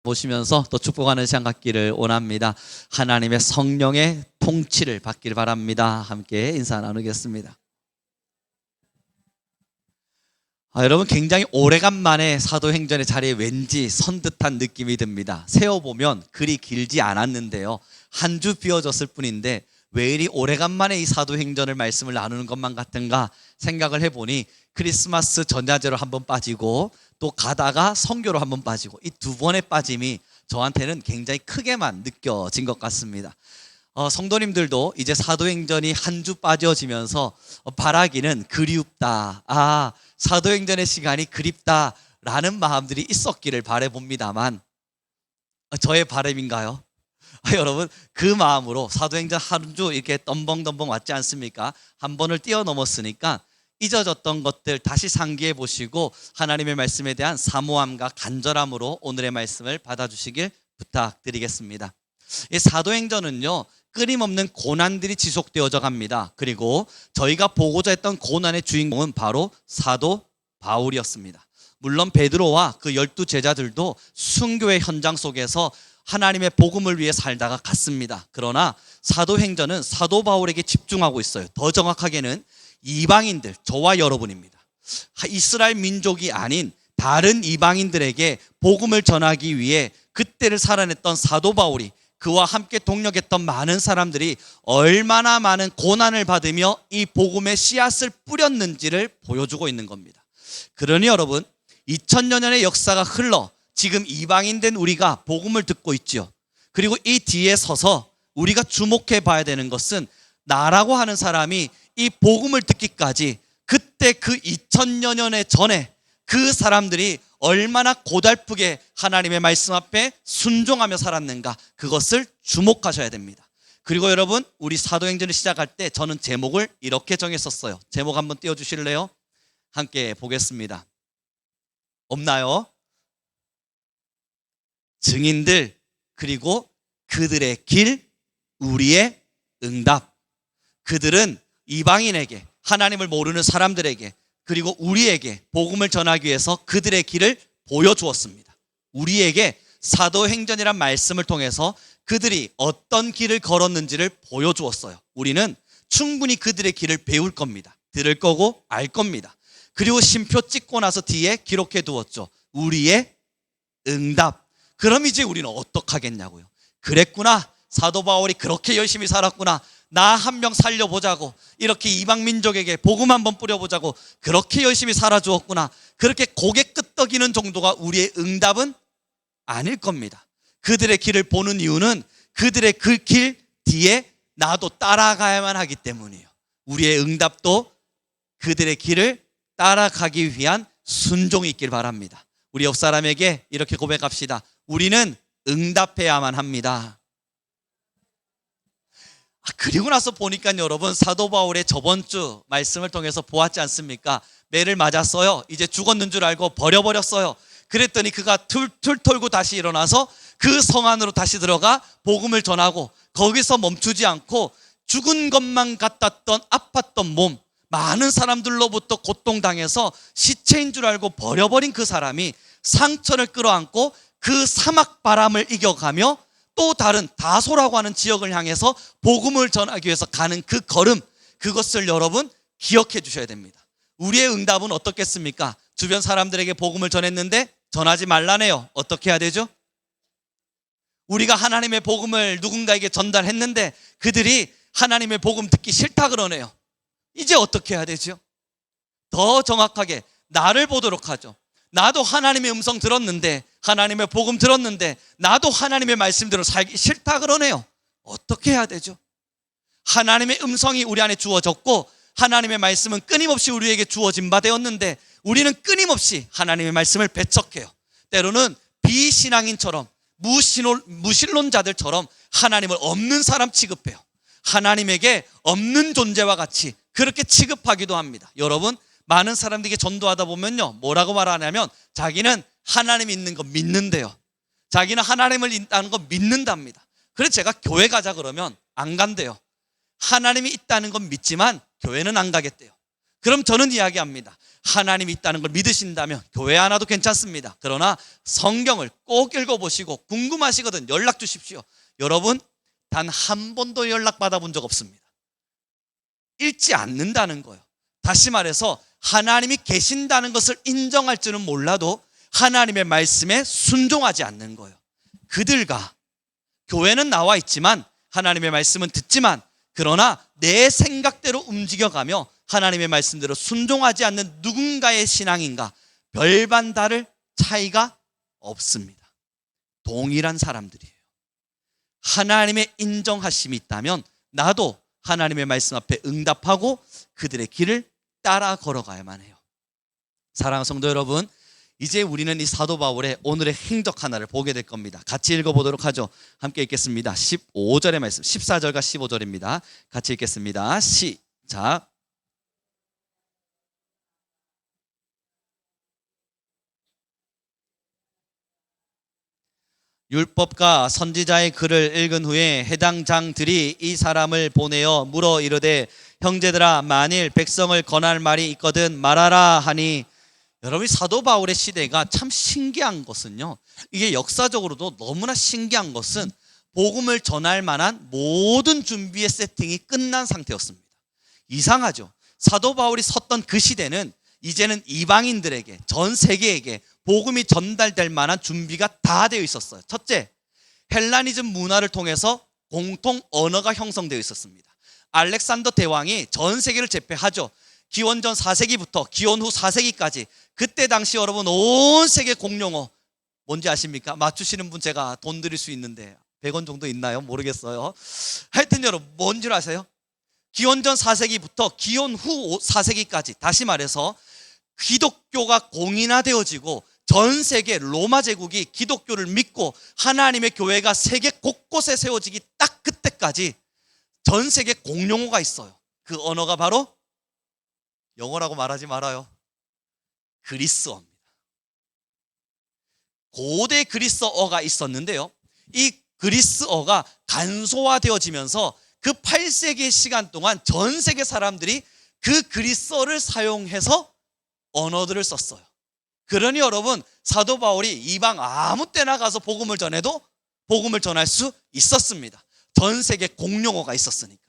보시면서 또 축복하는 시간 갖기를 원합니다. 하나님의 성령의 통치를 받기를 바랍니다. 함께 인사 나누겠습니다. 여러분, 굉장히 오래간만에 사도행전의 자리에 왠지 선 듯한 느낌이 듭니다. 세어보면 그리 길지 않았는데요, 한 주 비워졌을 뿐인데 왜 이리 오래간만에 이 사도행전을 말씀을 나누는 것만 같은가 생각을 해보니, 크리스마스 전야제로 한번 빠지고 또 가다가 선교로 한번 빠지고, 이 두 번의 빠짐이 저한테는 굉장히 크게만 느껴진 것 같습니다. 성도님들도 이제 사도행전이 한 주 빠져지면서 바라기는 그리웁다, 사도행전의 시간이 그립다라는 마음들이 있었기를 바라봅니다만, 저의 바람인가요? 여러분, 그 마음으로 사도행전 한 주 이렇게 덤벙덤벙 왔지 않습니까? 한 번을 뛰어넘었으니까 잊어졌던 것들 다시 상기해 보시고 하나님의 말씀에 대한 사모함과 간절함으로 오늘의 말씀을 받아주시길 부탁드리겠습니다. 이 사도행전은요, 끊임없는 고난들이 지속되어져 갑니다. 그리고 저희가 보고자 했던 고난의 주인공은 바로 사도 바울이었습니다. 물론 베드로와 그 12 제자들도 순교의 현장 속에서 하나님의 복음을 위해 살다가 갔습니다. 그러나 사도행전은 사도 바울에게 집중하고 있어요. 더 정확하게는 이방인들, 저와 여러분입니다. 이스라엘 민족이 아닌 다른 이방인들에게 복음을 전하기 위해 그때를 살아냈던 사도 바울이, 그와 함께 동력했던 많은 사람들이 얼마나 많은 고난을 받으며 이 복음의 씨앗을 뿌렸는지를 보여주고 있는 겁니다. 그러니 여러분, 2000여 년의 역사가 흘러 지금 이방인 된 우리가 복음을 듣고 있지요. 그리고 이 뒤에 서서 우리가 주목해 봐야 되는 것은, 나라고 하는 사람이 이 복음을 듣기까지 그때 그 2000여 년 전에 그 사람들이 얼마나 고달프게 하나님의 말씀 앞에 순종하며 살았는가, 그것을 주목하셔야 됩니다. 그리고 여러분, 우리 사도행전을 시작할 때 저는 제목을 이렇게 정했었어요. 제목 한번 띄워주실래요? 함께 보겠습니다. 없나요? 증인들, 그리고 그들의 길, 우리의 응답. 그들은 이방인에게, 하나님을 모르는 사람들에게, 그리고 우리에게 복음을 전하기 위해서 그들의 길을 보여주었습니다. 우리에게 사도행전이란 말씀을 통해서 그들이 어떤 길을 걸었는지를 보여주었어요. 우리는 충분히 그들의 길을 배울 겁니다. 들을 거고 알 겁니다. 그리고 심표 찍고 나서 뒤에 기록해 두었죠. 우리의 응답. 그럼 이제 우리는 어떡하겠냐고요. 그랬구나, 사도 바울이 그렇게 열심히 살았구나, 나 한 명 살려보자고, 이렇게 이방 민족에게 복음 한번 뿌려보자고 그렇게 열심히 살아주었구나, 그렇게 고개 끄덕이는 정도가 우리의 응답은 아닐 겁니다. 그들의 길을 보는 이유는 그들의 그 길 뒤에 나도 따라가야만 하기 때문이에요. 우리의 응답도 그들의 길을 따라가기 위한 순종이 있길 바랍니다. 우리 옆 사람에게 이렇게 고백합시다. 우리는 응답해야만 합니다. 그리고 나서 보니까 여러분, 사도 바울의 저번 주 말씀을 통해서 보았지 않습니까? 매를 맞았어요. 이제 죽었는 줄 알고 버려버렸어요. 그랬더니 그가 툴툴 털고 다시 일어나서 그 성 안으로 다시 들어가 복음을 전하고, 거기서 멈추지 않고 죽은 것만 같았던 아팠던 몸, 많은 사람들로부터 고통당해서 시체인 줄 알고 버려버린 그 사람이 상처를 끌어안고 그 사막 바람을 이겨가며 또 다른 다소라고 하는 지역을 향해서 복음을 전하기 위해서 가는 그 걸음, 그것을 여러분 기억해 주셔야 됩니다. 우리의 응답은 어떻겠습니까? 주변 사람들에게 복음을 전했는데 전하지 말라네요. 어떻게 해야 되죠? 우리가 하나님의 복음을 누군가에게 전달했는데 그들이 하나님의 복음 듣기 싫다 그러네요. 이제 어떻게 해야 되죠? 더 정확하게 나를 보도록 하죠. 나도 하나님의 음성 들었는데, 하나님의 복음 들었는데 나도 하나님의 말씀대로 살기 싫다 그러네요. 어떻게 해야 되죠? 하나님의 음성이 우리 안에 주어졌고 하나님의 말씀은 끊임없이 우리에게 주어진 바 되었는데 우리는 끊임없이 하나님의 말씀을 배척해요. 때로는 비신앙인처럼, 무신론자들처럼 하나님을 없는 사람 취급해요. 하나님에게 없는 존재와 같이 그렇게 취급하기도 합니다. 여러분, 많은 사람들에게 전도하다 보면요, 뭐라고 말하냐면 자기는 하나님 있는 거 믿는데요, 자기는 하나님을 있다는 거 믿는답니다. 그래서 제가 교회 가자 그러면 안 간대요. 하나님이 있다는 건 믿지만 교회는 안 가겠대요. 그럼 저는 이야기합니다. 하나님이 있다는 걸 믿으신다면 교회 하나도 괜찮습니다. 그러나 성경을 꼭 읽어보시고 궁금하시거든 연락 주십시오. 여러분 단 한 번도 연락 받아본 적 없습니다. 읽지 않는다는 거예요. 다시 말해서 하나님이 계신다는 것을 인정할 줄은 몰라도 하나님의 말씀에 순종하지 않는 거예요. 그들과 교회는 나와 있지만 하나님의 말씀은 듣지만 그러나 내 생각대로 움직여가며 하나님의 말씀대로 순종하지 않는 누군가의 신앙인가 별반 다를 차이가 없습니다. 동일한 사람들이에요. 하나님의 인정하심이 있다면 나도 하나님의 말씀 앞에 응답하고 그들의 길을 따라 걸어가야만 해요. 사랑하는 성도 여러분, 이제 우리는 이 사도 바울의 오늘의 행적 하나를 보게 될 겁니다. 같이 읽어보도록 하죠. 함께 읽겠습니다. 15절의 말씀, 14절과 15절입니다. 같이 읽겠습니다. 시작. 율법과 선지자의 글을 읽은 후에 해당 장들이 이 사람을 보내어 물어 이르되 형제들아 만일 백성을 권할 말이 있거든 말하라 하니, 여러분 사도 바울의 시대가 참 신기한 것은요, 이게 역사적으로도 너무나 신기한 것은 복음을 전할 만한 모든 준비의 세팅이 끝난 상태였습니다. 이상하죠. 사도 바울이 섰던 그 시대는 이제는 이방인들에게 전 세계에게 복음이 전달될 만한 준비가 다 되어 있었어요. 첫째, 헬라니즘 문화를 통해서 공통 언어가 형성되어 있었습니다. 알렉산더 대왕이 전 세계를 제패하죠. 기원전 4세기부터 기원 후 4세기까지 그때 당시 여러분 온 세계 공용어 뭔지 아십니까? 맞추시는 분 제가 돈 드릴 수 있는데 100원 정도 있나요? 모르겠어요. 하여튼 여러분 뭔지 아세요? 기원전 4세기부터 기원 후 4세기까지 다시 말해서 기독교가 공인화되어지고 전 세계 로마 제국이 기독교를 믿고 하나님의 교회가 세계 곳곳에 세워지기 딱 그때까지 전 세계 공용어가 있어요. 그 언어가 바로 영어라고 말하지 말아요. 그리스어입니다. 고대 그리스어가 있었는데요, 이 그리스어가 간소화되어지면서 그 8세기의 시간 동안 전 세계 사람들이 그 그리스어를 사용해서 언어들을 썼어요. 그러니 여러분 사도 바울이 이방 아무 때나 가서 복음을 전해도 복음을 전할 수 있었습니다. 전 세계 공용어가 있었으니까.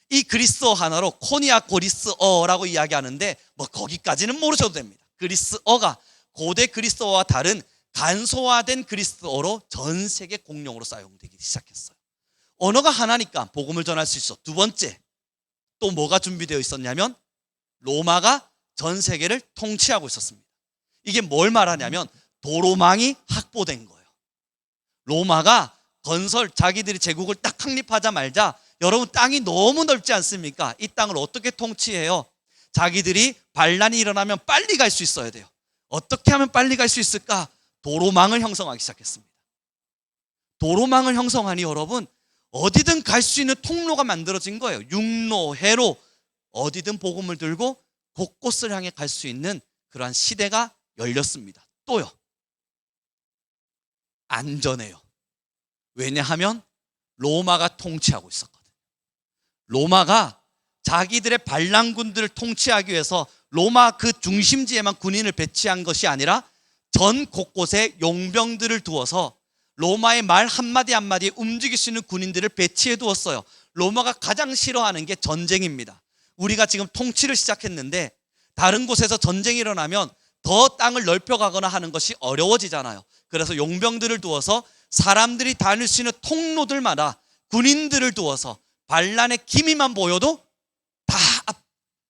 이 그리스어 하나로 코니아 고리스어라고 이야기하는데 뭐 거기까지는 모르셔도 됩니다. 그리스어가 고대 그리스어와 다른 간소화된 그리스어로 전 세계 공용어로 사용되기 시작했어요. 언어가 하나니까 복음을 전할 수 있어. 두 번째, 또 뭐가 준비되어 있었냐면 로마가 전 세계를 통치하고 있었습니다. 이게 뭘 말하냐면 도로망이 확보된 거예요. 로마가 자기들이 제국을 딱 확립하자 말자 여러분 땅이 너무 넓지 않습니까? 이 땅을 어떻게 통치해요? 자기들이 반란이 일어나면 빨리 갈 수 있어야 돼요. 어떻게 하면 빨리 갈 수 있을까? 도로망을 형성하기 시작했습니다. 도로망을 형성하니 여러분 어디든 갈 수 있는 통로가 만들어진 거예요. 육로, 해로 어디든 복음을 들고 곳곳을 향해 갈 수 있는 그러한 시대가 열렸습니다. 또요, 안전해요. 왜냐하면 로마가 통치하고 있었거든요. 로마가 자기들의 반란군들을 통치하기 위해서 로마 그 중심지에만 군인을 배치한 것이 아니라 전 곳곳에 용병들을 두어서 로마의 말 한마디 한마디에 움직일 수 있는 군인들을 배치해 두었어요. 로마가 가장 싫어하는 게 전쟁입니다. 우리가 지금 통치를 시작했는데 다른 곳에서 전쟁이 일어나면 더 땅을 넓혀가거나 하는 것이 어려워지잖아요. 그래서 용병들을 두어서 사람들이 다닐 수 있는 통로들마다 군인들을 두어서 반란의 기미만 보여도 다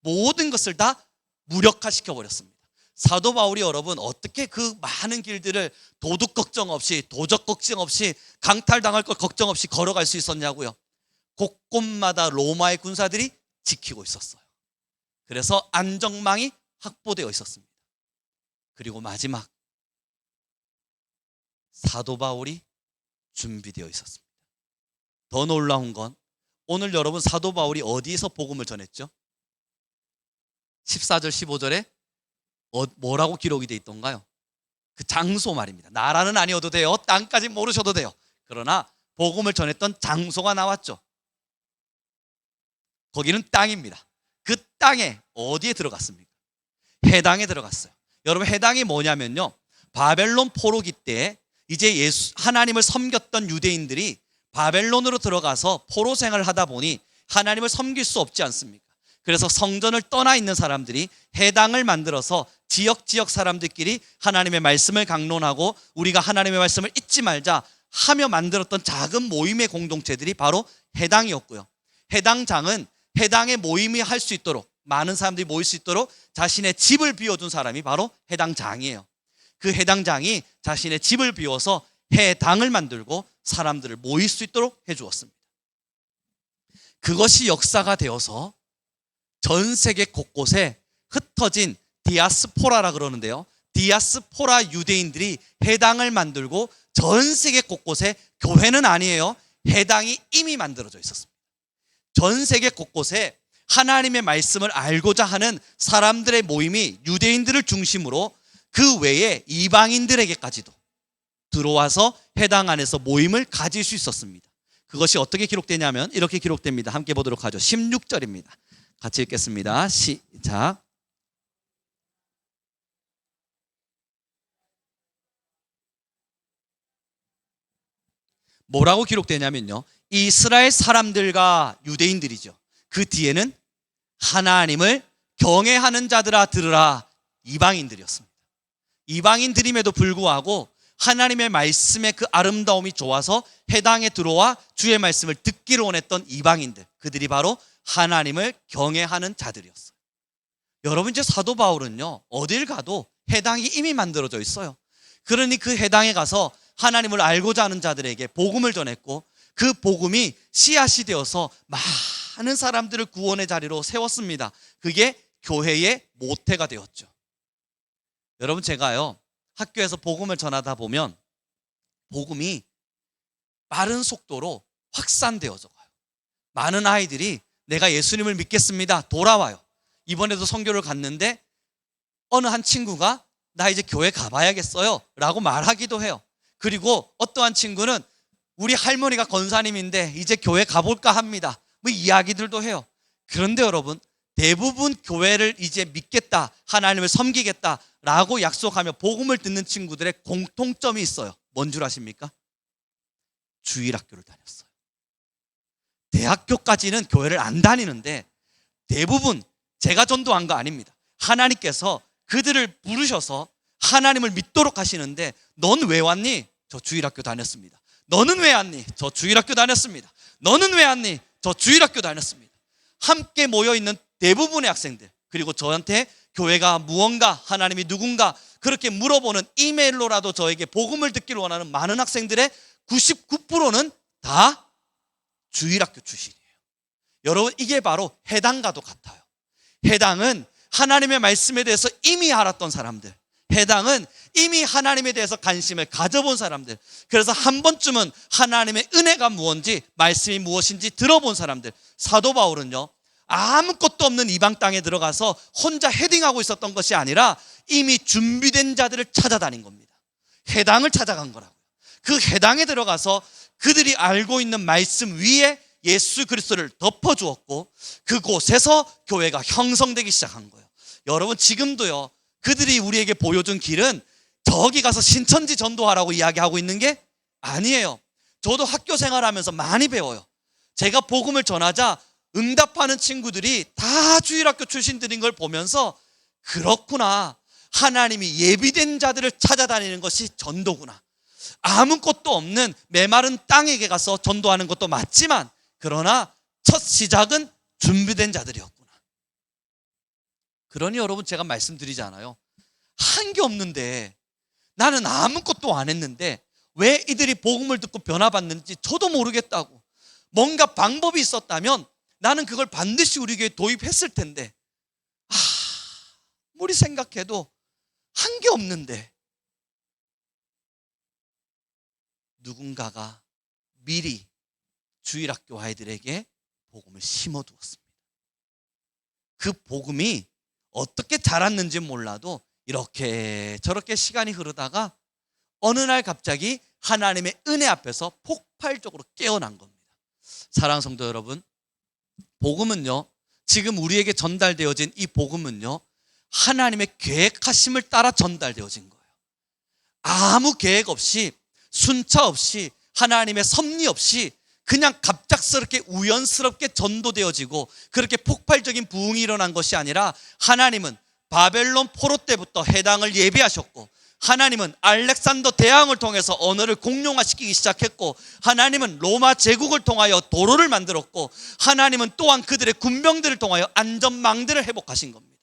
모든 것을 다 무력화시켜 버렸습니다. 사도 바울이 여러분 어떻게 그 많은 길들을 도둑 걱정 없이 도적 걱정 없이 강탈당할 것 걱정 없이 걸어갈 수 있었냐고요. 곳곳마다 로마의 군사들이 지키고 있었어요. 그래서 안전망이 확보되어 있었습니다. 그리고 마지막, 사도 바울이 준비되어 있었습니다. 더 놀라운 건 오늘 여러분 사도 바울이 어디에서 복음을 전했죠? 14절 15절에 뭐라고 기록이 되어 있던가요? 그 장소 말입니다. 나라는 아니어도 돼요. 땅까지 모르셔도 돼요. 그러나 복음을 전했던 장소가 나왔죠. 거기는 땅입니다. 그 땅에 어디에 들어갔습니까? 해당에 들어갔어요. 여러분, 해당이 뭐냐면요, 바벨론 포로기 때 이제 하나님을 섬겼던 유대인들이 바벨론으로 들어가서 포로 생활을 하다 보니 하나님을 섬길 수 없지 않습니까? 그래서 성전을 떠나 있는 사람들이 해당을 만들어서 지역 사람들끼리 하나님의 말씀을 강론하고 우리가 하나님의 말씀을 잊지 말자 하며 만들었던 작은 모임의 공동체들이 바로 해당이었고요. 해당장은 해당의 모임이 할 수 있도록, 많은 사람들이 모일 수 있도록 자신의 집을 비워둔 사람이 바로 해당장이에요. 그 해당장이 자신의 집을 비워서 해당을 만들고 사람들을 모일 수 있도록 해주었습니다. 그것이 역사가 되어서 전 세계 곳곳에 흩어진 디아스포라라 그러는데요, 디아스포라 유대인들이 해당을 만들고 전 세계 곳곳에, 교회는 아니에요, 해당이 이미 만들어져 있었습니다. 전 세계 곳곳에 하나님의 말씀을 알고자 하는 사람들의 모임이 유대인들을 중심으로 그 외에 이방인들에게까지도 들어와서 해당 안에서 모임을 가질 수 있었습니다. 그것이 어떻게 기록되냐면 이렇게 기록됩니다. 함께 보도록 하죠. 16절입니다. 같이 읽겠습니다. 시작. 뭐라고 기록되냐면요, 이스라엘 사람들과 유대인들이죠. 그 뒤에는 하나님을 경외하는 자들아 들으라, 이방인들이었습니다. 이방인들임에도 불구하고 하나님의 말씀의 그 아름다움이 좋아서 해당에 들어와 주의 말씀을 듣기를 원했던 이방인들, 그들이 바로 하나님을 경외하는 자들이었어요. 여러분, 이제 사도 바울은요, 어딜 가도 해당이 이미 만들어져 있어요. 그러니 그 해당에 가서 하나님을 알고자 하는 자들에게 복음을 전했고, 그 복음이 씨앗이 되어서 많은 사람들을 구원의 자리로 세웠습니다. 그게 교회의 모태가 되었죠. 여러분, 제가요, 학교에서 복음을 전하다 보면 복음이 빠른 속도로 확산되어져 가요. 많은 아이들이 내가 예수님을 믿겠습니다, 돌아와요. 이번에도 선교를 갔는데 어느 한 친구가 나 이제 교회 가봐야겠어요 라고 말하기도 해요. 그리고 어떠한 친구는 우리 할머니가 권사님인데 이제 교회 가볼까 합니다, 뭐 이야기들도 해요. 그런데 여러분, 대부분 교회를 이제 믿겠다, 하나님을 섬기겠다 라고 약속하며 복음을 듣는 친구들의 공통점이 있어요. 뭔 줄 아십니까? 주일학교를 다녔어요. 대학교까지는 교회를 안 다니는데 대부분, 제가 전도한 거 아닙니다, 하나님께서 그들을 부르셔서 하나님을 믿도록 하시는데, 넌 왜 왔니? 저 주일학교 다녔습니다. 너는 왜 왔니? 저 주일학교 다녔습니다. 너는 왜 왔니? 저 주일학교 다녔습니다. 함께 모여있는 대부분의 학생들, 그리고 저한테 교회가 무언가, 하나님이 누군가 그렇게 물어보는 이메일로라도 저에게 복음을 듣기를 원하는 많은 학생들의 99%는 다 주일학교 출신이에요. 여러분, 이게 바로 해당과도 같아요. 해당은 하나님의 말씀에 대해서 이미 알았던 사람들, 해당은 이미 하나님에 대해서 관심을 가져본 사람들, 그래서 한 번쯤은 하나님의 은혜가 무엇인지, 말씀이 무엇인지 들어본 사람들. 사도 바울은요, 아무것도 없는 이방 땅에 들어가서 혼자 헤딩하고 있었던 것이 아니라 이미 준비된 자들을 찾아다닌 겁니다. 해당을 찾아간 거라고요. 그 해당에 들어가서 그들이 알고 있는 말씀 위에 예수 그리스도를 덮어주었고, 그곳에서 교회가 형성되기 시작한 거예요. 여러분, 지금도요, 그들이 우리에게 보여준 길은 저기 가서 신천지 전도하라고 이야기하고 있는 게 아니에요. 저도 학교 생활하면서 많이 배워요. 제가 복음을 전하자 응답하는 친구들이 다 주일학교 출신들인 걸 보면서, 그렇구나, 하나님이 예비된 자들을 찾아다니는 것이 전도구나. 아무것도 없는 메마른 땅에게 가서 전도하는 것도 맞지만, 그러나 첫 시작은 준비된 자들이었구나. 그러니 여러분, 제가 말씀드리잖아요, 한 게 없는데, 나는 아무것도 안 했는데 왜 이들이 복음을 듣고 변화받는지 저도 모르겠다고. 뭔가 방법이 있었다면 나는 그걸 반드시 우리 교회에 도입했을 텐데, 아무리 생각해도 한 게 없는데 누군가가 미리 주일학교 아이들에게 복음을 심어두었습니다. 그 복음이 어떻게 자랐는지 몰라도 이렇게 저렇게 시간이 흐르다가 어느 날 갑자기 하나님의 은혜 앞에서 폭발적으로 깨어난 겁니다. 사랑하는 성도 여러분, 복음은요, 지금 우리에게 전달되어진 이 복음은요, 하나님의 계획하심을 따라 전달되어진 거예요. 아무 계획 없이, 순차 없이, 하나님의 섭리 없이 그냥 갑작스럽게 우연스럽게 전도되어지고 그렇게 폭발적인 부흥이 일어난 것이 아니라, 하나님은 바벨론 포로 때부터 해당을 예비하셨고, 하나님은 알렉산더 대왕을 통해서 언어를 공용화시키기 시작했고, 하나님은 로마 제국을 통하여 도로를 만들었고, 하나님은 또한 그들의 군병들을 통하여 안전망들을 회복하신 겁니다.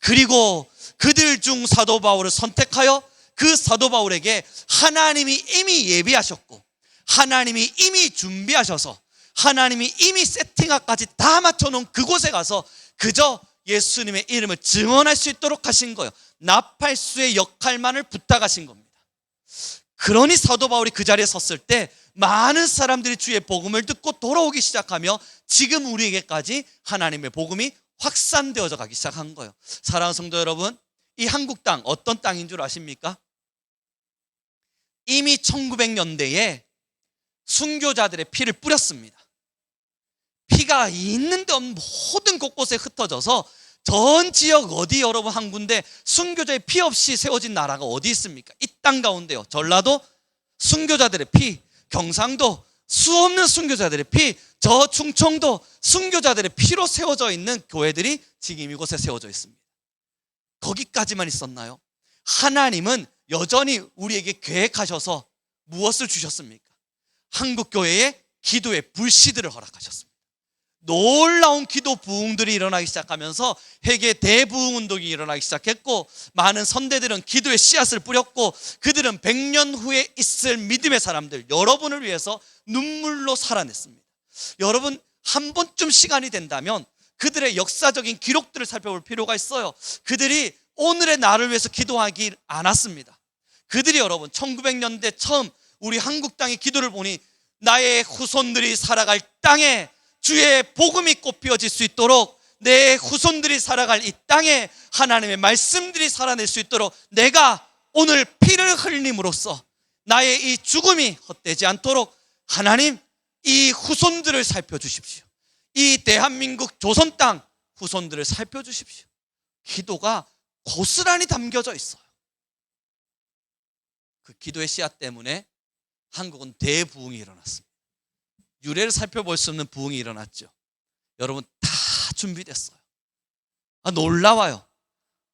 그리고 그들 중 사도 바울을 선택하여 그 사도 바울에게 하나님이 이미 예비하셨고, 하나님이 이미 준비하셔서, 하나님이 이미 세팅화까지 다 맞춰놓은 그곳에 가서 그저 예수님의 이름을 증언할 수 있도록 하신 거예요. 나팔수의 역할만을 부탁하신 겁니다. 그러니 사도 바울이 그 자리에 섰을 때 많은 사람들이 주의 복음을 듣고 돌아오기 시작하며 지금 우리에게까지 하나님의 복음이 확산되어져 가기 시작한 거예요. 사랑하는 성도 여러분, 이 한국 땅 어떤 땅인 줄 아십니까? 이미 1900년대에 순교자들의 피를 뿌렸습니다. 피가 있는 데 없는 모든 곳곳에 흩어져서 전 지역 어디 여러분 한 군데 순교자의 피 없이 세워진 나라가 어디 있습니까? 이 땅 가운데요. 전라도 순교자들의 피, 경상도 수없는 순교자들의 피, 저 충청도 순교자들의 피로 세워져 있는 교회들이 지금 이곳에 세워져 있습니다. 거기까지만 있었나요? 하나님은 여전히 우리에게 계획하셔서 무엇을 주셨습니까? 한국교회의 기도의 불씨들을 허락하셨습니다. 놀라운 기도 부흥들이 일어나기 시작하면서 회개 대부흥 운동이 일어나기 시작했고, 많은 선대들은 기도의 씨앗을 뿌렸고, 그들은 100년 후에 있을 믿음의 사람들, 여러분을 위해서 눈물로 살아냈습니다. 여러분, 한 번쯤 시간이 된다면 그들의 역사적인 기록들을 살펴볼 필요가 있어요. 그들이 오늘의 나를 위해서 기도하지 않았습니다. 그들이 여러분 1900년대 처음 우리 한국 땅의 기도를 보니, 나의 후손들이 살아갈 땅에 주의 복음이 꽃피어질 수 있도록, 내 후손들이 살아갈 이 땅에 하나님의 말씀들이 살아낼 수 있도록 내가 오늘 피를 흘림으로써 나의 이 죽음이 헛되지 않도록 하나님, 이 후손들을 살펴주십시오. 이 대한민국 조선 땅 후손들을 살펴주십시오. 기도가 고스란히 담겨져 있어요. 그 기도의 씨앗 때문에 한국은 대부흥이 일어났습니다. 유래를 살펴볼 수 없는 부흥이 일어났죠. 여러분, 다 준비됐어요. 놀라워요.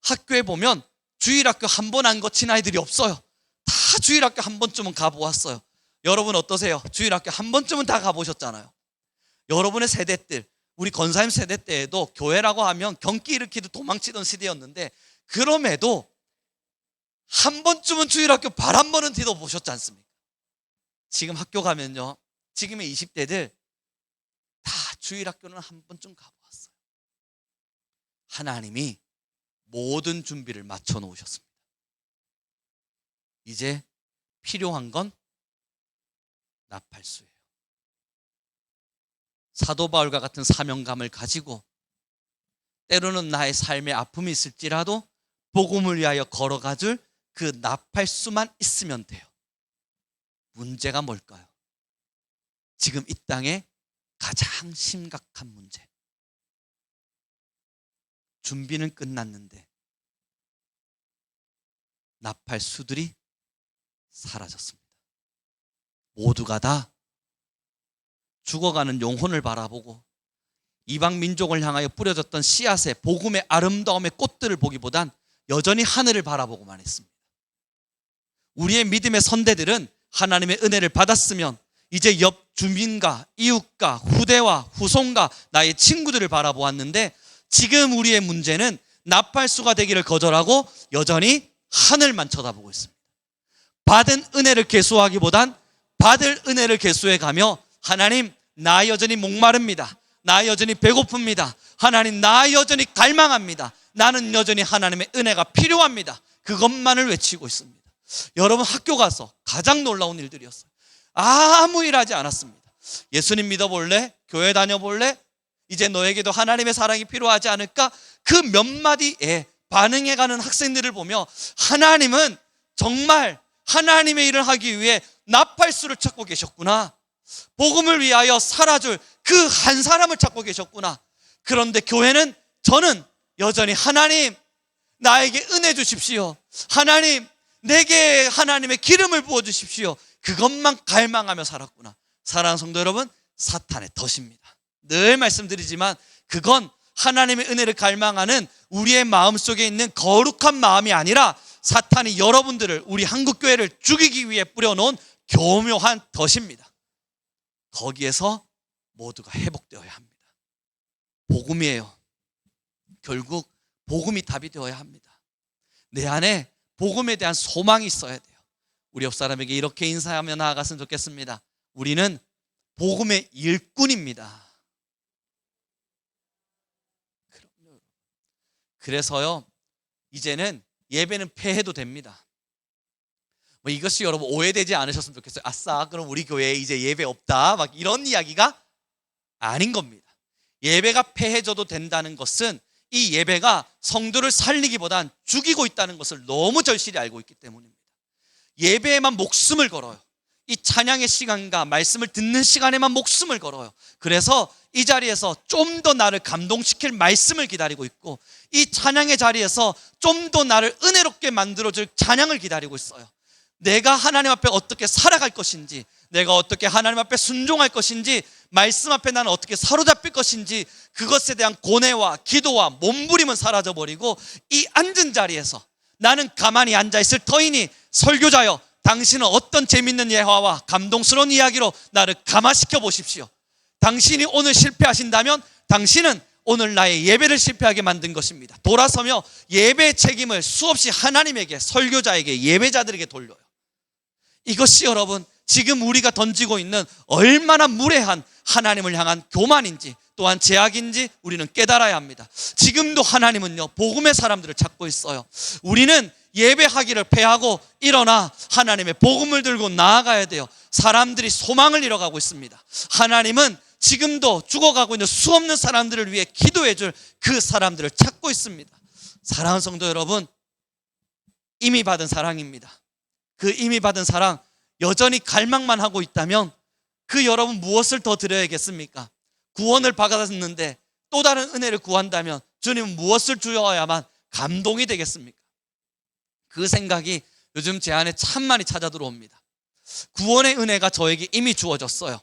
학교에 보면 주일학교 한 번 안 거친 아이들이 없어요. 다 주일학교 한 번쯤은 가보았어요. 여러분 어떠세요? 주일학교 한 번쯤은 다 가보셨잖아요. 여러분의 세대들, 우리 권사님 세대 때에도 교회라고 하면 경기 일으키듯 도망치던 시대였는데, 그럼에도 한 번쯤은 주일학교 발 한 번은 디뎌보셨지 않습니까? 지금 학교 가면요, 지금의 20대들 다 주일학교는 한 번쯤 가보았어요. 하나님이 모든 준비를 맞춰 놓으셨습니다. 이제 필요한 건 나팔수예요. 사도 바울과 같은 사명감을 가지고, 때로는 나의 삶에 아픔이 있을지라도 복음을 위하여 걸어가줄 그 나팔수만 있으면 돼요. 문제가 뭘까요? 지금 이 땅에 가장 심각한 문제. 준비는 끝났는데 나팔수들이 사라졌습니다. 모두가 다 죽어가는 영혼을 바라보고 이방 민족을 향하여 뿌려졌던 씨앗의 복음의 아름다움의 꽃들을 보기보단 여전히 하늘을 바라보고만 했습니다. 우리의 믿음의 선대들은 하나님의 은혜를 받았으면 이제 옆 주민과 이웃과 후대와 후손과 나의 친구들을 바라보았는데, 지금 우리의 문제는 나팔수가 되기를 거절하고 여전히 하늘만 쳐다보고 있습니다. 받은 은혜를 계수하기보단 받을 은혜를 계수해 가며, 하나님, 나 여전히 목마릅니다. 나 여전히 배고픕니다. 하나님, 나 여전히 갈망합니다. 나는 여전히 하나님의 은혜가 필요합니다. 그것만을 외치고 있습니다. 여러분, 학교 가서 가장 놀라운 일들이었어요. 아무 일 하지 않았습니다. 예수님 믿어볼래? 교회 다녀볼래? 이제 너에게도 하나님의 사랑이 필요하지 않을까? 그 몇 마디에 반응해가는 학생들을 보며, 하나님은 정말 하나님의 일을 하기 위해 나팔수를 찾고 계셨구나. 복음을 위하여 살아줄 그 한 사람을 찾고 계셨구나. 그런데 교회는, 저는 여전히 하나님 나에게 은혜 주십시오, 하나님 내게 하나님의 기름을 부어주십시오, 그것만 갈망하며 살았구나. 사랑하는 성도 여러분, 사탄의 덫입니다. 늘 말씀드리지만 그건 하나님의 은혜를 갈망하는 우리의 마음속에 있는 거룩한 마음이 아니라 사탄이 여러분들을, 우리 한국교회를 죽이기 위해 뿌려놓은 교묘한 덫입니다. 거기에서 모두가 회복되어야 합니다. 복음이에요. 결국 복음이 답이 되어야 합니다. 내 안에 복음에 대한 소망이 있어야 돼요. 우리 옆 사람에게 이렇게 인사하며 나아갔으면 좋겠습니다. 우리는 복음의 일꾼입니다. 그래서요, 이제는 예배는 폐해도 됩니다. 뭐 이것이 여러분 오해되지 않으셨으면 좋겠어요. 아싸, 그럼 우리 교회에 이제 예배 없다, 막 이런 이야기가 아닌 겁니다. 예배가 폐해져도 된다는 것은 이 예배가 성도를 살리기보단 죽이고 있다는 것을 너무 절실히 알고 있기 때문입니다. 예배에만 목숨을 걸어요. 이 찬양의 시간과 말씀을 듣는 시간에만 목숨을 걸어요. 그래서 이 자리에서 좀 더 나를 감동시킬 말씀을 기다리고 있고, 이 찬양의 자리에서 좀 더 나를 은혜롭게 만들어줄 찬양을 기다리고 있어요. 내가 하나님 앞에 어떻게 살아갈 것인지, 내가 어떻게 하나님 앞에 순종할 것인지, 말씀 앞에 나는 어떻게 사로잡힐 것인지, 그것에 대한 고뇌와 기도와 몸부림은 사라져버리고 이 앉은 자리에서 나는 가만히 앉아있을 터이니 설교자여, 당신은 어떤 재밌는 예화와 감동스러운 이야기로 나를 감화시켜 보십시오. 당신이 오늘 실패하신다면 당신은 오늘 나의 예배를 실패하게 만든 것입니다. 돌아서며 예배의 책임을 수없이 하나님에게, 설교자에게, 예배자들에게 돌려요. 이것이 여러분 지금 우리가 던지고 있는 얼마나 무례한 하나님을 향한 교만인지, 또한 제약인지 우리는 깨달아야 합니다. 지금도 하나님은요, 복음의 사람들을 찾고 있어요. 우리는 예배하기를 패하고 일어나 하나님의 복음을 들고 나아가야 돼요. 사람들이 소망을 잃어가고 있습니다. 하나님은 지금도 죽어가고 있는 수없는 사람들을 위해 기도해 줄 그 사람들을 찾고 있습니다. 사랑하는 성도 여러분, 이미 받은 사랑입니다. 그 이미 받은 사랑 여전히 갈망만 하고 있다면 그 여러분 무엇을 더 드려야겠습니까? 구원을 받았는데 또 다른 은혜를 구한다면 주님은 무엇을 주어야만 감동이 되겠습니까? 그 생각이 요즘 제 안에 참 많이 찾아 들어옵니다. 구원의 은혜가 저에게 이미 주어졌어요.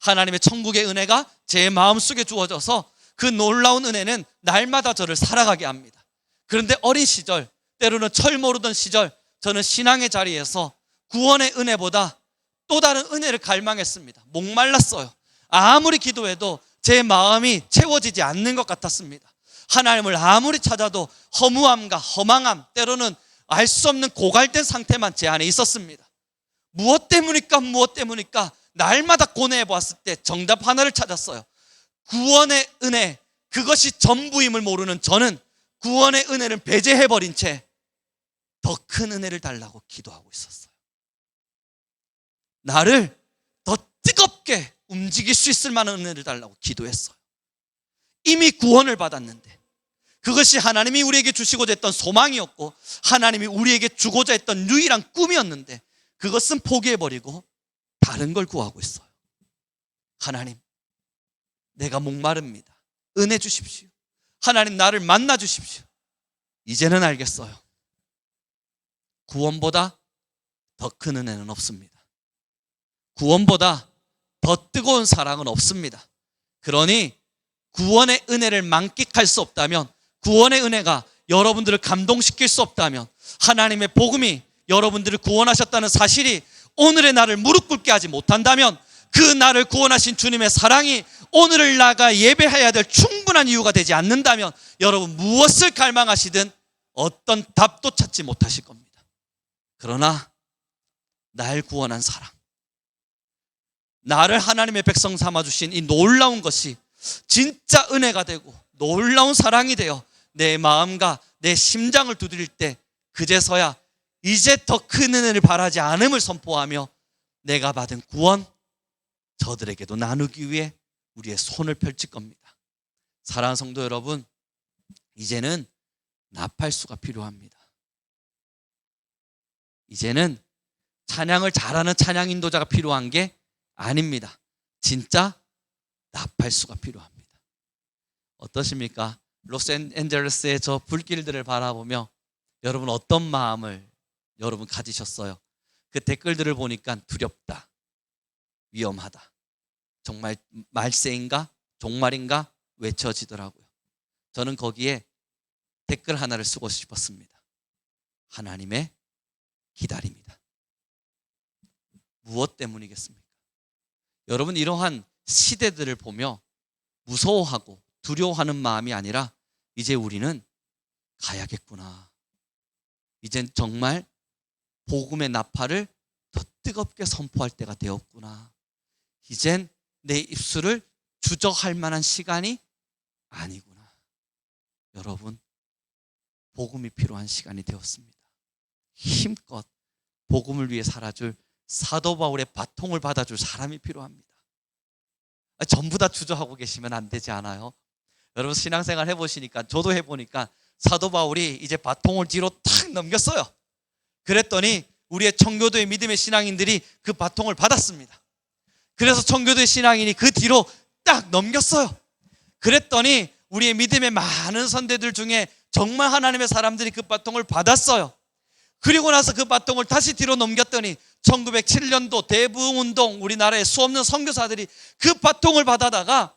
하나님의 천국의 은혜가 제 마음속에 주어져서 그 놀라운 은혜는 날마다 저를 살아가게 합니다. 그런데 어린 시절, 때로는 철 모르던 시절, 저는 신앙의 자리에서 구원의 은혜보다 또 다른 은혜를 갈망했습니다. 목말랐어요. 아무리 기도해도 제 마음이 채워지지 않는 것 같았습니다. 하나님을 아무리 찾아도 허무함과 허망함, 때로는 알 수 없는 고갈된 상태만 제 안에 있었습니다. 무엇 때문일까? 날마다 고뇌해 보았을 때 정답 하나를 찾았어요. 구원의 은혜, 그것이 전부임을 모르는 저는 구원의 은혜를 배제해버린 채 더 큰 은혜를 달라고 기도하고 있었어요. 나를 더 뜨겁게 움직일 수 있을 만한 은혜를 달라고 기도했어요. 이미 구원을 받았는데, 그것이 하나님이 우리에게 주시고자 했던 소망이었고 하나님이 우리에게 주고자 했던 유일한 꿈이었는데, 그것은 포기해버리고 다른 걸 구하고 있어요. 하나님, 내가 목마릅니다. 은혜 주십시오. 하나님, 나를 만나 주십시오. 이제는 알겠어요. 구원보다 더 큰 은혜는 없습니다. 구원보다 더 뜨거운 사랑은 없습니다. 그러니 구원의 은혜를 만끽할 수 없다면, 구원의 은혜가 여러분들을 감동시킬 수 없다면, 하나님의 복음이 여러분들을 구원하셨다는 사실이 오늘의 나를 무릎 꿇게 하지 못한다면, 그 나를 구원하신 주님의 사랑이 오늘을 나가 예배해야 될 충분한 이유가 되지 않는다면, 여러분 무엇을 갈망하시든 어떤 답도 찾지 못하실 겁니다. 그러나 날 구원한 사랑, 나를 하나님의 백성 삼아주신 이 놀라운 것이 진짜 은혜가 되고 놀라운 사랑이 되어 내 마음과 내 심장을 두드릴 때, 그제서야 이제 더 큰 은혜를 바라지 않음을 선포하며 내가 받은 구원 저들에게도 나누기 위해 우리의 손을 펼칠 겁니다. 사랑하는 성도 여러분, 이제는 나팔수가 필요합니다. 이제는 찬양을 잘하는 찬양 인도자가 필요한 게 아닙니다. 진짜 나팔수가 필요합니다. 어떠십니까? 로스앤젤레스의 저 불길들을 바라보며 여러분 어떤 마음을 여러분 가지셨어요? 그 댓글들을 보니까 두렵다, 위험하다, 정말 말세인가? 종말인가? 외쳐지더라고요. 저는 거기에 댓글 하나를 쓰고 싶었습니다. 하나님의 기다림이다. 무엇 때문이겠습니까? 여러분, 이러한 시대들을 보며 무서워하고 두려워하는 마음이 아니라 이제 우리는 가야겠구나. 이젠 정말 복음의 나팔을 더 뜨겁게 선포할 때가 되었구나. 이젠 내 입술을 주저할 만한 시간이 아니구나. 여러분, 복음이 필요한 시간이 되었습니다. 힘껏 복음을 위해 살아줄 사도 바울의 바통을 받아줄 사람이 필요합니다. 전부 다 주저하고 계시면 안 되지 않아요? 여러분, 신앙생활 해보시니까, 저도 해보니까 사도 바울이 이제 바통을 뒤로 탁 넘겼어요. 그랬더니 우리의 청교도의 믿음의 신앙인들이 그 바통을 받았습니다. 그래서 청교도의 신앙인이 그 뒤로 딱 넘겼어요. 그랬더니 우리의 믿음의 많은 선대들 중에 정말 하나님의 사람들이 그 바통을 받았어요. 그리고 나서 그 바통을 다시 뒤로 넘겼더니 1907년도 대부흥운동, 우리나라의 수없는 선교사들이 그 바통을 받아다가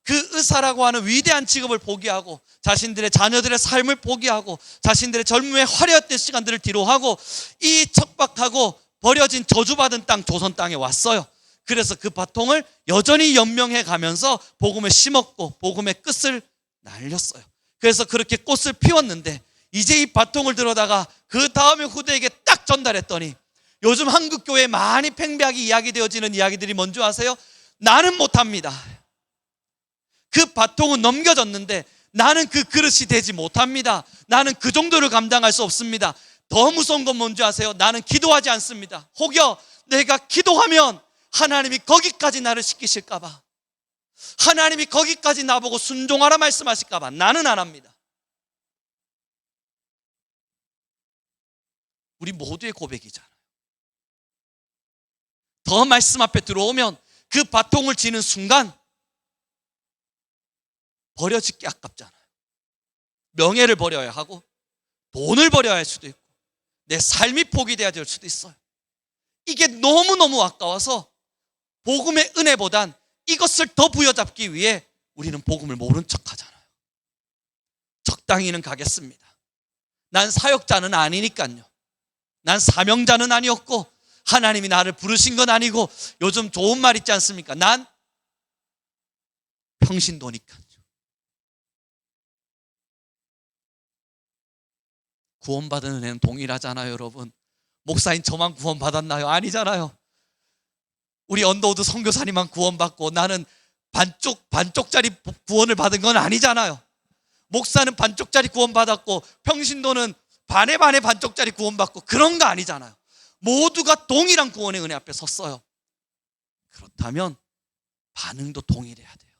그 의사라고 하는 위대한 직업을 포기하고 자신들의 자녀들의 삶을 포기하고 자신들의 젊음의 화려했던 시간들을 뒤로하고 이 척박하고 버려진 저주받은 땅, 조선 땅에 왔어요. 그래서 그 바통을 여전히 연명해 가면서 복음을 심었고 복음의 끝을 날렸어요. 그래서 그렇게 꽃을 피웠는데 이제 이 바통을 들어다가 그 다음에 후대에게 딱 전달했더니 요즘 한국 교회에 많이 팽배하게 이야기되어지는 이야기들이 뭔지 아세요? 나는 못합니다. 그 바통은 넘겨졌는데 나는 그 그릇이 되지 못합니다. 나는 그 정도를 감당할 수 없습니다. 더 무서운 건 뭔지 아세요? 나는 기도하지 않습니다. 혹여 내가 기도하면 하나님이 거기까지 나를 시키실까 봐, 하나님이 거기까지 나보고 순종하라 말씀하실까 봐 나는 안 합니다. 우리 모두의 고백이잖아요. 더 말씀 앞에 들어오면 그 바통을 쥐는 순간 버려지기 아깝잖아요. 명예를 버려야 하고 돈을 버려야 할 수도 있고 내 삶이 포기돼야 될 수도 있어요. 이게 너무너무 아까워서 복음의 은혜보단 이것을 더 부여잡기 위해 우리는 복음을 모른 척 하잖아요. 적당히는 가겠습니다. 난 사역자는 아니니까요. 난 사명자는 아니었고 하나님이 나를 부르신 건 아니고, 요즘 좋은 말 있지 않습니까? 난 평신도니까요. 구원받은 은혜는 동일하잖아요, 여러분. 목사인 저만 구원받았나요? 아니잖아요. 우리 언더우드 선교사님만 구원받고 나는 반쪽짜리 구원을 받은 건 아니잖아요. 목사는 반쪽짜리 구원받았고 평신도는 반에 반쪽짜리 구원받고 그런 거 아니잖아요. 모두가 동일한 구원의 은혜 앞에 섰어요. 그렇다면 반응도 동일해야 돼요.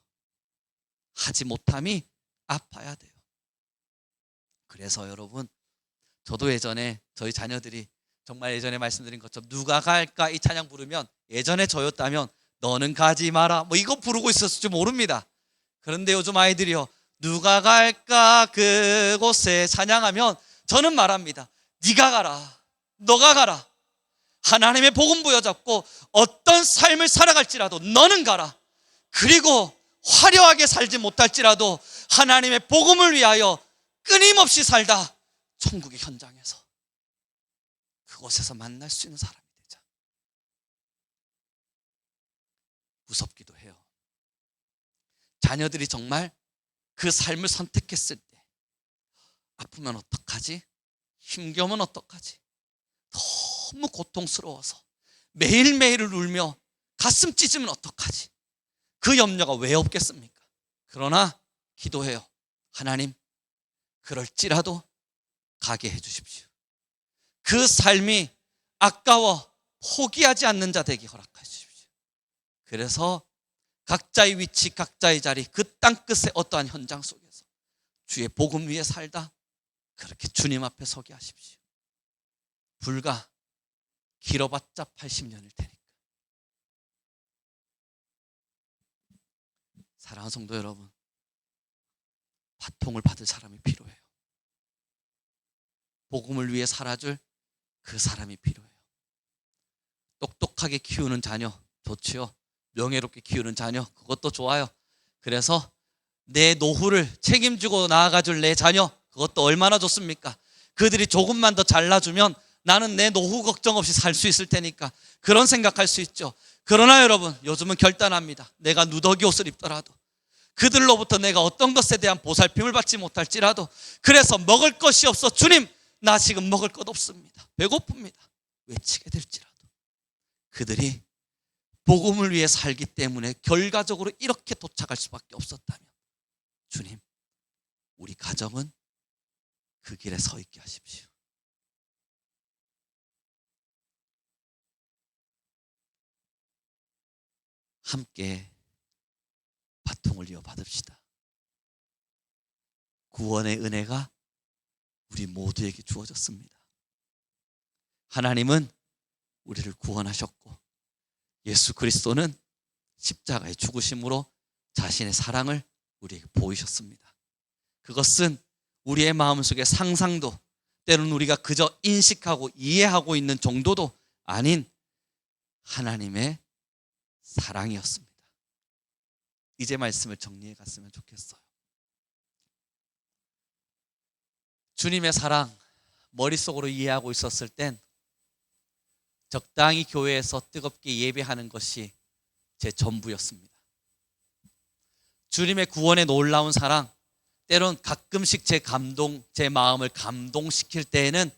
하지 못함이 아파야 돼요. 그래서 여러분, 저도 예전에 저희 자녀들이 정말 예전에 말씀드린 것처럼 누가 갈까 이 찬양 부르면, 예전에 저였다면 너는 가지 마라 뭐 이거 부르고 있었을지 모릅니다. 그런데 요즘 아이들이요, 누가 갈까 그곳에 찬양하면 저는 말합니다. 네가 가라, 너가 가라. 하나님의 복음 부여잡고 어떤 삶을 살아갈지라도 너는 가라. 그리고 화려하게 살지 못할지라도 하나님의 복음을 위하여 끊임없이 살다 천국의 현장에서 그곳에서 만날 수 있는 사람이 되자. 무섭기도 해요. 자녀들이 정말 그 삶을 선택했을 때 아프면 어떡하지? 힘겨우면 어떡하지? 너무 고통스러워서 매일매일을 울며 가슴 찢으면 어떡하지? 그 염려가 왜 없겠습니까? 그러나 기도해요. 하나님, 그럴지라도 가게 해주십시오. 그 삶이 아까워 포기하지 않는 자 되게 허락해 주십시오. 그래서 각자의 위치, 각자의 자리, 그 땅끝의 어떠한 현장 속에서 주의 복음 위에 살다 그렇게 주님 앞에 서게 하십시오. 불과 길어봤자 80년일 테니까. 사랑하는 성도 여러분, 바통을 받을 사람이 필요해요. 복음을 위해 살아줄 그 사람이 필요해요. 똑똑하게 키우는 자녀 좋지요. 명예롭게 키우는 자녀 그것도 좋아요. 그래서 내 노후를 책임지고 나아가줄 내 자녀 그것도 얼마나 좋습니까? 그들이 조금만 더 잘나주면 나는 내 노후 걱정 없이 살 수 있을 테니까 그런 생각할 수 있죠. 그러나 여러분 요즘은 결단합니다. 내가 누더기 옷을 입더라도 그들로부터 내가 어떤 것에 대한 보살핌을 받지 못할지라도 그래서 먹을 것이 없어 주님 나 지금 먹을 것 없습니다. 배고픕니다. 외치게 될지라도 그들이 복음을 위해 살기 때문에 결과적으로 이렇게 도착할 수밖에 없었다면 주님 우리 가정은 그 길에 서 있게 하십시오. 함께 바통을 이어받읍시다. 구원의 은혜가 우리 모두에게 주어졌습니다. 하나님은 우리를 구원하셨고 예수 그리스도는 십자가의 죽으심으로 자신의 사랑을 우리에게 보이셨습니다. 그것은 우리의 마음속에 상상도 때로는 우리가 그저 인식하고 이해하고 있는 정도도 아닌 하나님의 사랑이었습니다. 이제 말씀을 정리해 갔으면 좋겠어요. 주님의 사랑 머릿속으로 이해하고 있었을 땐 적당히 교회에서 뜨겁게 예배하는 것이 제 전부였습니다. 주님의 구원의 놀라운 사랑 때론 가끔씩 제 마음을 감동시킬 때에는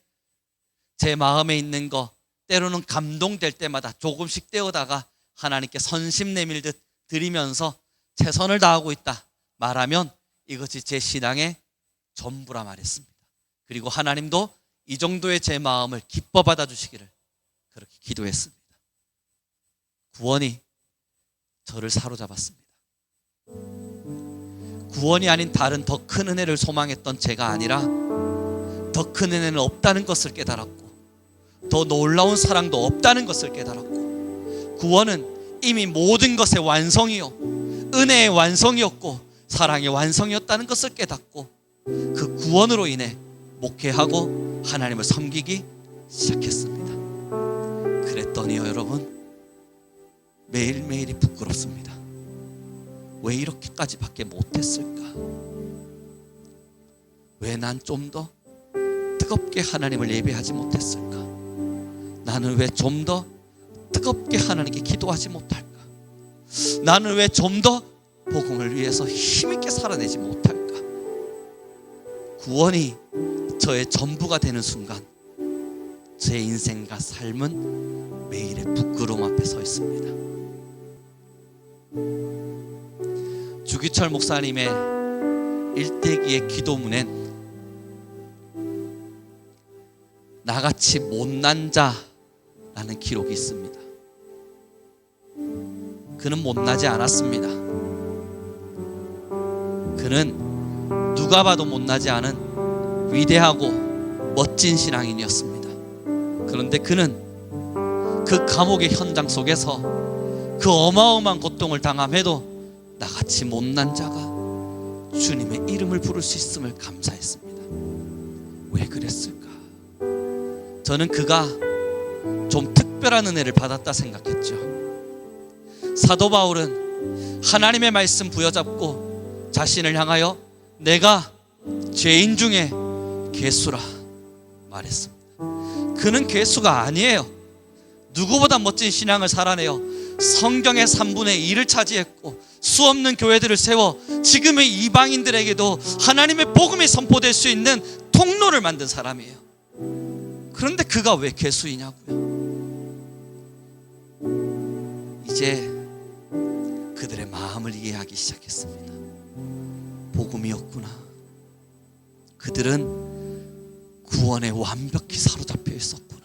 제 마음에 있는 거 때로는 감동될 때마다 조금씩 떼어다가 하나님께 선심 내밀듯 드리면서 최선을 다하고 있다 말하면 이것이 제 신앙의 전부라 말했습니다. 그리고 하나님도 이 정도의 제 마음을 기뻐 받아주시기를 그렇게 기도했습니다. 구원이 저를 사로잡았습니다. 구원이 아닌 다른 더 큰 은혜를 소망했던 제가 아니라 더 큰 은혜는 없다는 것을 깨달았고 더 놀라운 사랑도 없다는 것을 깨달았고 구원은 이미 모든 것의 완성이요 은혜의 완성이었고 사랑의 완성이었다는 것을 깨닫고 그 구원으로 인해 목회하고 하나님을 섬기기 시작했습니다. 그랬더니요 여러분 매일매일이 부끄럽습니다. 왜 이렇게까지밖에 못했을까? 왜 난 좀 더 뜨겁게 하나님을 예배하지 못했을까? 나는 왜 좀 더 뜨겁게 하나님께 기도하지 못할까? 나는 왜 좀 더 복음을 위해서 힘있게 살아내지 못할까? 구원이 저의 전부가 되는 순간 제 인생과 삶은 매일의 부끄러움 앞에 서 있습니다. 주기철 목사님의 일대기의 기도문엔 나같이 못난 자라는 기록이 있습니다. 그는 못나지 않았습니다. 그는 누가 봐도 못나지 않은 위대하고 멋진 신앙인이었습니다. 그런데 그는 그 감옥의 현장 속에서 그 어마어마한 고통을 당함에도 나같이 못난 자가 주님의 이름을 부를 수 있음을 감사했습니다. 왜 그랬을까? 저는 그가 좀 특별한 은혜를 받았다 생각했죠. 사도 바울은 하나님의 말씀 부여잡고 자신을 향하여 내가 죄인 중에 괴수라 말했습니다. 그는 괴수가 아니에요. 누구보다 멋진 신앙을 살아내어 성경의 3분의 2를 차지했고 수없는 교회들을 세워 지금의 이방인들에게도 하나님의 복음이 선포될 수 있는 통로를 만든 사람이에요. 그런데 그가 왜 괴수이냐고요? 이제 그들의 마음을 이해하기 시작했습니다. 복음이었구나. 그들은 구원에 완벽히 사로잡혀 있었구나.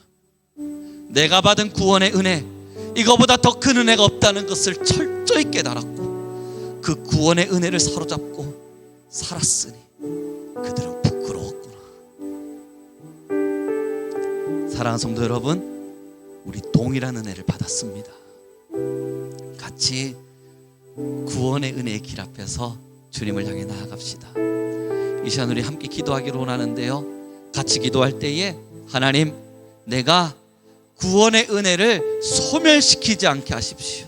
내가 받은 구원의 은혜 이거보다 더 큰 은혜가 없다는 것을 철저히 깨달았고 그 구원의 은혜를 사로잡고 살았으니 그들은 부끄러웠구나. 사랑하는 성도 여러분, 우리 동일한 은혜를 받았습니다. 같이 구원의 은혜의 길 앞에서 주님을 향해 나아갑시다. 이 시간 우리 함께 기도하기로 원하는데요, 같이 기도할 때에 하나님, 내가 구원의 은혜를 소멸시키지 않게 하십시오.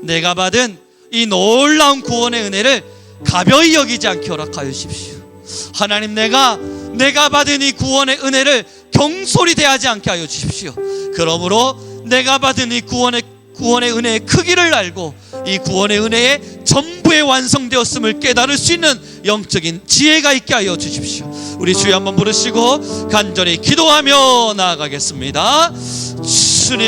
내가 받은 이 놀라운 구원의 은혜를 가벼이 여기지 않게 허락하여 주십시오. 하나님, 내가 받은 이 구원의 은혜를 경솔히 대하지 않게 하여 주십시오. 그러므로 내가 받은 이 구원의 은혜의 크기를 알고 이 구원의 은혜의 전부에 완성되었음을 깨달을 수 있는 영적인 지혜가 있게 하여 주십시오. 우리 주여 한번 부르시고 간절히 기도하며 나아가겠습니다. 주님.